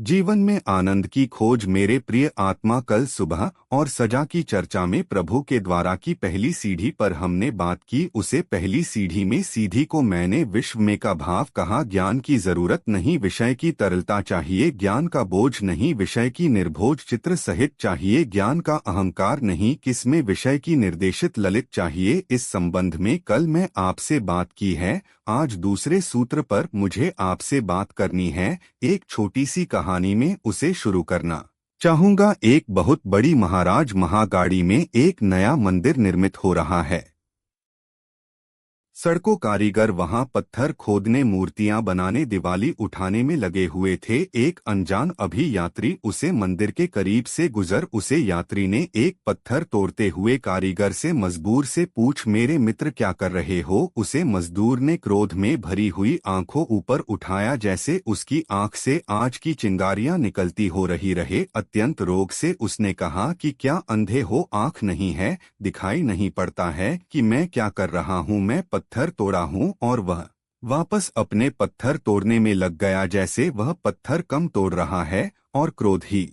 जीवन में आनंद की खोज। मेरे प्रिय आत्मा, कल सुबह और सजा की चर्चा में प्रभु के द्वारा की पहली सीढ़ी पर हमने बात की। उसे पहली सीढ़ी में सीधी को मैंने विश्व में का भाव कहा। ज्ञान की जरूरत नहीं, विषय की तरलता चाहिए। ज्ञान का बोझ नहीं, विषय की निर्भोज चित्र सहित चाहिए। ज्ञान का अहंकार नहीं, किसमें विषय की निर्देशित ललित चाहिए। इस संबंध में कल मैं आपसे बात की है। आज दूसरे सूत्र पर मुझे आपसे बात करनी है। एक छोटी सी कहानी में उसे शुरू करना चाहूंगा। एक बहुत बड़ी महाराज महागाड़ी में एक नया मंदिर निर्मित हो रहा है। सड़कों कारीगर वहां पत्थर खोदने, मूर्तियां बनाने, दिवाली उठाने में लगे हुए थे। एक अनजान अभी यात्री उसे मंदिर के करीब से गुजर। उसे यात्री ने एक पत्थर तोड़ते हुए कारीगर से मजबूर से पूछ, मेरे मित्र क्या कर रहे हो? उसे मजदूर ने क्रोध में भरी हुई आंखों ऊपर उठाया, जैसे उसकी आंख से आज की चिंगारियां निकलती हो रही रहे। अत्यंत रोग से उसने कहा कि क्या अंधे हो? आंख नहीं है, दिखाई नहीं पड़ता है कि मैं क्या कर रहा हूँ? मैं पत्थर तोड़ा हूँ। और वह वापस अपने पत्थर तोड़ने में लग गया, जैसे वह पत्थर कम तोड़ रहा है और क्रोध ही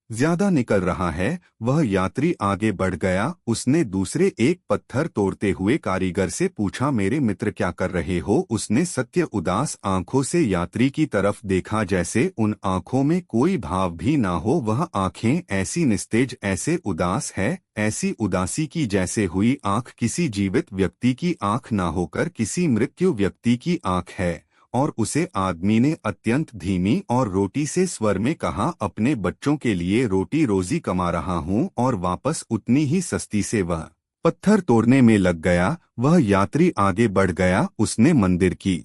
ज्यादा निकल रहा है। वह यात्री आगे बढ़ गया। उसने दूसरे एक पत्थर तोड़ते हुए कारीगर से पूछा, मेरे मित्र क्या कर रहे हो? उसने सत्य उदास आंखों से यात्री की तरफ देखा, जैसे उन आंखों में कोई भाव भी ना हो। वह आंखें ऐसी निस्तेज, ऐसे उदास है, ऐसी उदासी की जैसे हुई आंख किसी जीवित व्यक्ति की आंख ना होकर किसी मृत्यु व्यक्ति की आंख है। और उसे आदमी ने अत्यंत धीमी और रोटी से स्वर में कहा, अपने बच्चों के लिए रोटी रोजी कमा रहा हूँ। और वापस उतनी ही सस्ती से वह पत्थर तोड़ने में लग गया। वह यात्री आगे बढ़ गया। उसने मंदिर की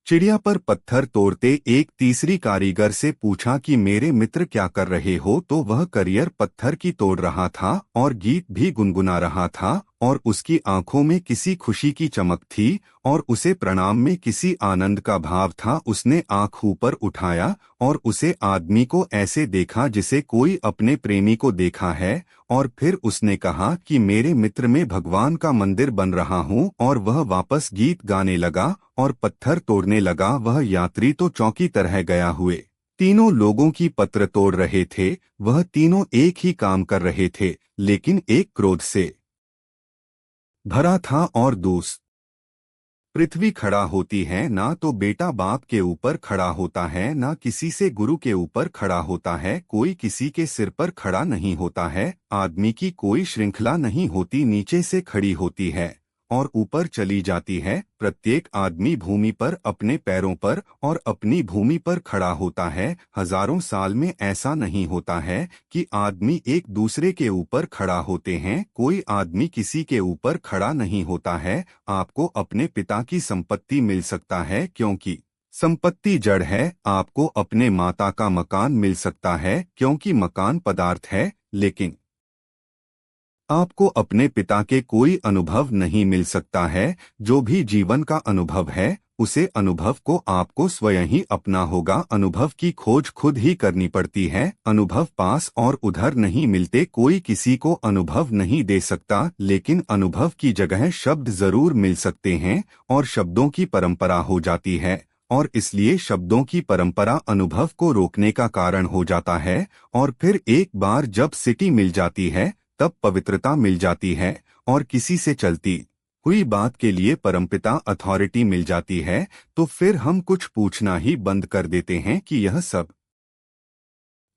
चिड़िया पर पत्थर तोड़ते एक तीसरी कारीगर से पूछा कि मेरे मित्र क्या कर रहे हो? तो वह करियर पत्थर की तोड़ रहा था और गीत भी गुनगुना रहा था। और उसकी आंखों में किसी खुशी की चमक थी और उसे प्रणाम में किसी आनंद का भाव था। उसने आंख ऊपर उठाया और उसे आदमी को ऐसे देखा जिसे कोई अपने प्रेमी को देखा है। और फिर उसने कहा कि मेरे मित्र में भगवान का मंदिर बन रहा हूँ। और वह वापस गीत गाने लगा और पत्थर तोड़ने लगा। वह यात्री तो चौंकी तरह गया हुए। तीनों लोगों की पत्र तोड़ रहे थे। वह तीनों एक ही काम कर रहे थे, लेकिन एक क्रोध से भरा था और दूसरा पृथ्वी खड़ा होती है, ना तो बेटा बाप के ऊपर खड़ा होता है, ना किसी से गुरु के ऊपर खड़ा होता है। कोई किसी के सिर पर खड़ा नहीं होता है। आदमी की कोई श्रृंखला नहीं होती, नीचे से खड़ी होती है और ऊपर चली जाती है। प्रत्येक आदमी भूमि पर अपने पैरों पर और अपनी भूमि पर खड़ा होता है। हजारों साल में ऐसा नहीं होता है कि आदमी एक दूसरे के ऊपर खड़ा होते हैं। कोई आदमी किसी के ऊपर खड़ा नहीं होता है। आपको अपने पिता की संपत्ति मिल सकता है क्योंकि संपत्ति जड़ है। आपको अपने माता का मकान मिल सकता है क्योंकि मकान पदार्थ है। लेकिन आपको अपने पिता के कोई अनुभव नहीं मिल सकता है। जो भी जीवन का अनुभव है, उसे अनुभव को आपको स्वयं ही अपना होगा। अनुभव की खोज खुद ही करनी पड़ती है। अनुभव पास और उधर नहीं मिलते। कोई किसी को अनुभव नहीं दे सकता, लेकिन अनुभव की जगह शब्द जरूर मिल सकते हैं और शब्दों की परंपरा हो जाती है। और इसलिए शब्दों की परंपरा अनुभव को रोकने का कारण हो जाता है। और फिर एक बार जब सिटी मिल जाती है, तब पवित्रता मिल जाती है और किसी से चलती हुई बात के लिए परमपिता अथॉरिटी मिल जाती है। तो फिर हम कुछ पूछना ही बंद कर देते हैं कि यह सब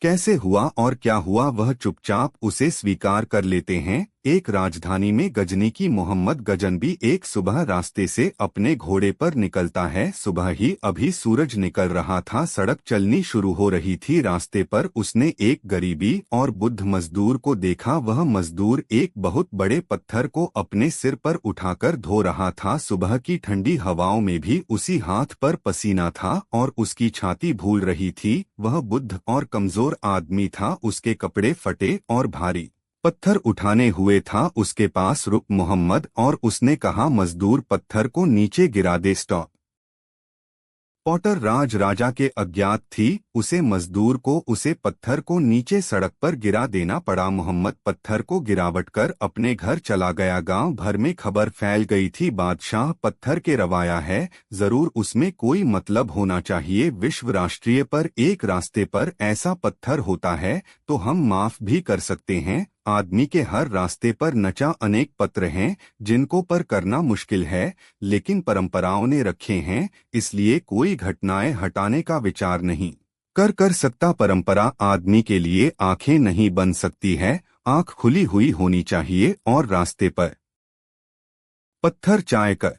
कैसे हुआ और क्या हुआ। वह चुपचाप उसे स्वीकार कर लेते हैं। एक राजधानी में गजनी की मोहम्मद गजनबी एक सुबह रास्ते से अपने घोड़े पर निकलता है। सुबह ही अभी सूरज निकल रहा था, सड़क चलनी शुरू हो रही थी। रास्ते पर उसने एक गरीबी और बुद्ध मजदूर को देखा। वह मजदूर एक बहुत बड़े पत्थर को अपने सिर पर उठाकर धो रहा था। सुबह की ठंडी हवाओं में भी उसी हाथ पर पसीना था और उसकी छाती भूल रही थी। वह बुद्ध और कमजोर आदमी था। उसके कपड़े फटे और भारी पत्थर उठाने हुए था। उसके पास रुक मोहम्मद और उसने कहा, मजदूर पत्थर को नीचे गिरा दे। स्टॉप। पॉटर राजा के अज्ञात थी, उसे मजदूर को उसे पत्थर को नीचे सड़क पर गिरा देना पड़ा। मोहम्मद पत्थर को गिरावट कर अपने घर चला गया। गांव भर में खबर फैल गई थी, बादशाह पत्थर के रवाया है, जरूर उसमें कोई मतलब होना चाहिए। विश्व राष्ट्रीय पर एक रास्ते पर ऐसा पत्थर होता है तो हम माफ भी कर सकते हैं। आदमी के हर रास्ते पर नचा अनेक पत्र हैं जिनको पर करना मुश्किल है, लेकिन परंपराओं ने रखे हैं, इसलिए कोई घटनाएं हटाने का विचार नहीं कर सकता। परंपरा आदमी के लिए आंखें नहीं बन सकती है, आंख खुली हुई होनी चाहिए। और रास्ते पर पत्थर चाय कर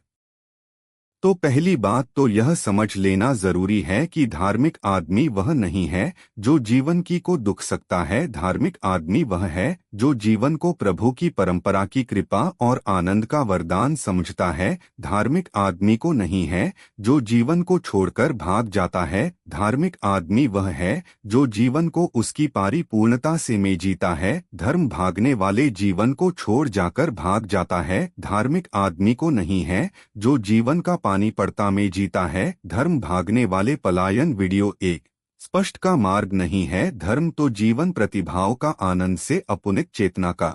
तो पहली बात तो यह समझ लेना जरूरी है कि धार्मिक आदमी वह नहीं है जो जीवन की को दुख सकता है। धार्मिक आदमी वह है जो जीवन को प्रभु की परंपरा की कृपा और आनंद का वरदान समझता है। धार्मिक आदमी को नहीं है जो जीवन को छोड़कर भाग जाता है। धार्मिक आदमी वह है जो जीवन को उसकी परिपूर्णता से में जीता है। धर्म भागने वाले जीवन को छोड़ जाकर भाग जाता है। धार्मिक आदमी को नहीं है जो जीवन का पानी पड़ता में जीता है। धर्म भागने वाले पलायन वीडियो एक स्पष्ट का मार्ग नहीं है। धर्म तो जीवन प्रतिभाओं का आनंद से अपुनित चेतना का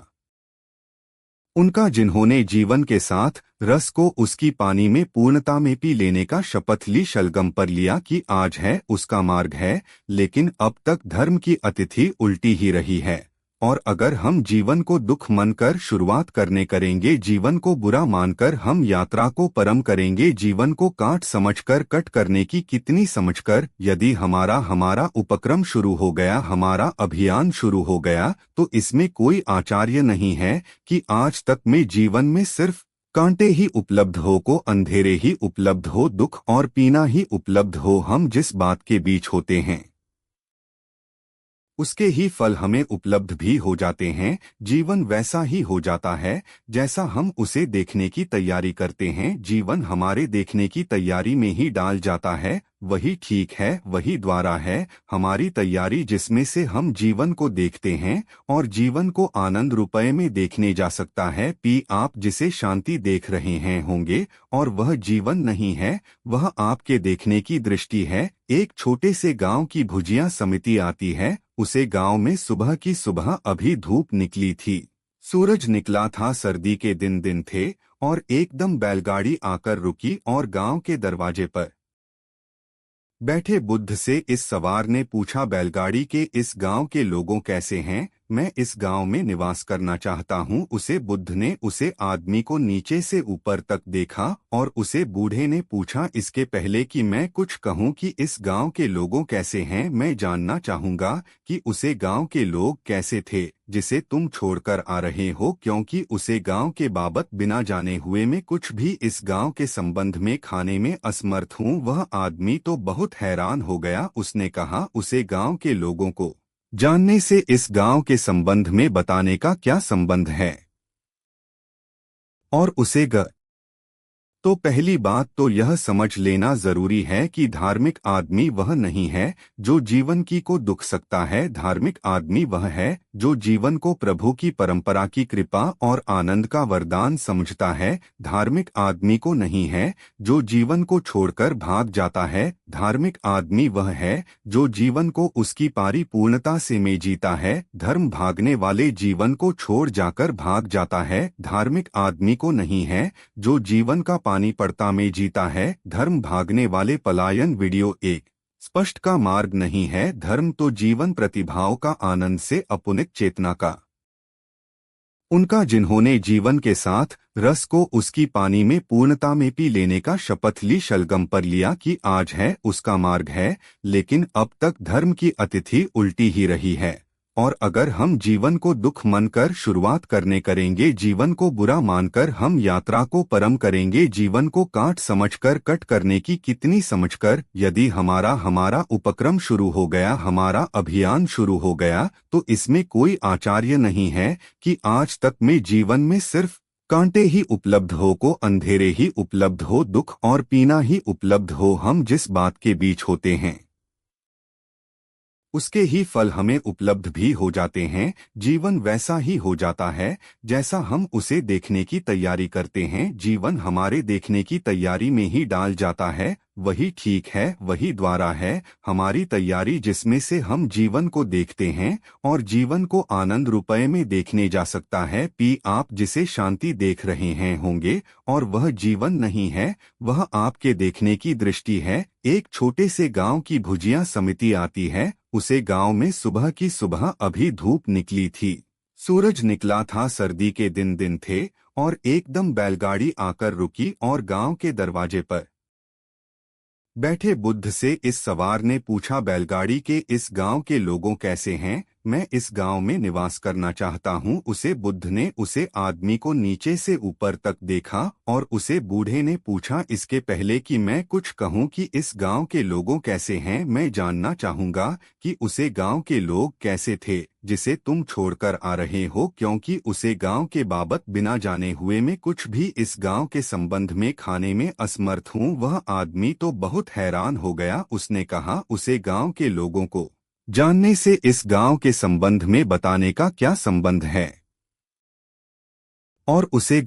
उनका जिन्होंने जीवन के साथ रस को उसकी पानी में पूर्णता में पी लेने का शपथ ली, शलगम पर लिया कि आज है उसका मार्ग है, लेकिन अब तक धर्म की अतिथि उल्टी ही रही है। और अगर हम जीवन को दुख मानकर शुरुआत करेंगे, जीवन को बुरा मानकर हम यात्रा को परम करेंगे। जीवन को काट समझकर कट करने की कितनी समझकर यदि हमारा उपक्रम शुरू हो गया, हमारा अभियान शुरू हो गया, तो इसमें कोई आचार्य नहीं है कि आज तक में जीवन में सिर्फ कांटे ही उपलब्ध हो, को अंधेरे ही उपलब्ध हो, दुख और पीना ही उपलब्ध हो। हम जिस बात के बीच होते हैं उसके ही फल हमें उपलब्ध भी हो जाते हैं। जीवन वैसा ही हो जाता है जैसा हम उसे देखने की तैयारी करते हैं। जीवन हमारे देखने की तैयारी में ही डाल जाता है, वही ठीक है, वही द्वारा है हमारी तैयारी जिसमें से हम जीवन को देखते हैं। और जीवन को आनंद रुपये में देखने जा सकता है। आप जिसे शांति देख रहे हैं होंगे और वह जीवन नहीं है, वह आपके देखने की दृष्टि है। एक छोटे से गांव की भुजिया समिति आती है, उसे गांव में सुबह की सुबह अभी धूप निकली थी, सूरज निकला था, सर्दी के दिन थे और एकदम बैलगाड़ी आकर रुकी और गांव के दरवाजे पर बैठे बुद्ध से इस सवार ने पूछा, बैलगाड़ी के इस गांव के लोगों कैसे हैं? मैं इस गांव में निवास करना चाहता हूं। उसे बुद्ध ने उसे आदमी को नीचे से ऊपर तक देखा और उसे बूढ़े ने पूछा, इसके पहले कि मैं कुछ कहूं कि इस गांव के लोगों कैसे हैं, मैं जानना चाहूंगा कि उसे गांव के लोग कैसे थे जिसे तुम छोड़कर आ रहे हो, क्योंकि उसे गांव के बाबत बिना जाने हुए मैं कुछ भी इस गांव के संबंध में खाने में असमर्थ हूं। वह आदमी तो बहुत हैरान हो गया। उसने कहा, उसे गांव के लोगों को जानने से इस गांव के संबंध में बताने का क्या संबंध है? और उसे तो पहली बात तो यह समझ लेना जरूरी है कि धार्मिक आदमी वह नहीं है जो जीवन की को दुख सकता है। धार्मिक आदमी वह है जो जीवन को प्रभु की परंपरा की कृपा और आनंद का वरदान समझता है। धार्मिक आदमी को नहीं है जो जीवन को छोड़कर भाग जाता है। धार्मिक आदमी वह है जो जीवन को उसकी परिपूर्णता से में जीता है। धर्म भागने वाले जीवन को छोड़ जाकर भाग जाता है। धार्मिक आदमी को नहीं है जो जीवन का पानी पड़ता में जीता है। धर्म भागने वाले पलायन वीडियो एक स्पष्ट का मार्ग नहीं है। धर्म तो जीवन प्रतिभाओं का आनंद से अपुनित चेतना का उनका जिन्होंने जीवन के साथ रस को उसकी पानी में पूर्णता में पी लेने का शपथ ली, शलगम पर लिया कि आज है उसका मार्ग है, लेकिन अब तक धर्म की अतिथि उल्टी ही रही है। और अगर हम जीवन को दुख मानकर शुरुआत करेंगे, जीवन को बुरा मानकर हम यात्रा को परम करेंगे। जीवन को काट समझकर कट करने की कितनी समझकर यदि हमारा उपक्रम शुरू हो गया, हमारा अभियान शुरू हो गया, तो इसमें कोई आचार्य नहीं है कि आज तक में जीवन में सिर्फ कांटे ही उपलब्ध हो, को अंधेरे ही उपलब्ध हो, दुख और पीना ही उपलब्ध हो। हम जिस बात के बीच होते हैं उसके ही फल हमें उपलब्ध भी हो जाते हैं। जीवन वैसा ही हो जाता है जैसा हम उसे देखने की तैयारी करते हैं। जीवन हमारे देखने की तैयारी में ही डाल जाता है। वही ठीक है, वही द्वारा है हमारी तैयारी जिसमें से हम जीवन को देखते हैं और जीवन को आनंद रुपये में देखने जा सकता है। आप जिसे शांति देख रहे हैं होंगे और वह जीवन नहीं है, वह आपके देखने की दृष्टि है। एक छोटे से गांव की भुजिया समिति आती है। उसे गांव में सुबह की सुबह अभी धूप निकली थी। सूरज निकला था, सर्दी के दिन थे और एकदम बैलगाड़ी आकर रुकी और गांव के दरवाजे पर बैठे बुद्ध से इस सवार ने पूछा, बैलगाड़ी के इस गांव के लोगों कैसे हैं? मैं इस गांव में निवास करना चाहता हूं। उसे बुद्ध ने उसे आदमी को नीचे से ऊपर तक देखा और उसे बूढ़े ने पूछा, इसके पहले कि मैं कुछ कहूं कि इस गांव के लोगों कैसे हैं, मैं जानना चाहूंगा कि उसे गांव के लोग कैसे थे जिसे तुम छोड़कर आ रहे हो, क्योंकि उसे गांव के बाबत बिना जाने हुए मैं कुछ भी इस गांव के संबंध में खाने में असमर्थ हूं। वह आदमी तो बहुत हैरान हो गया। उसने कहा, उसे गांव के लोगों को जानने से इस गांव के संबंध में बताने का क्या संबंध है? और उसे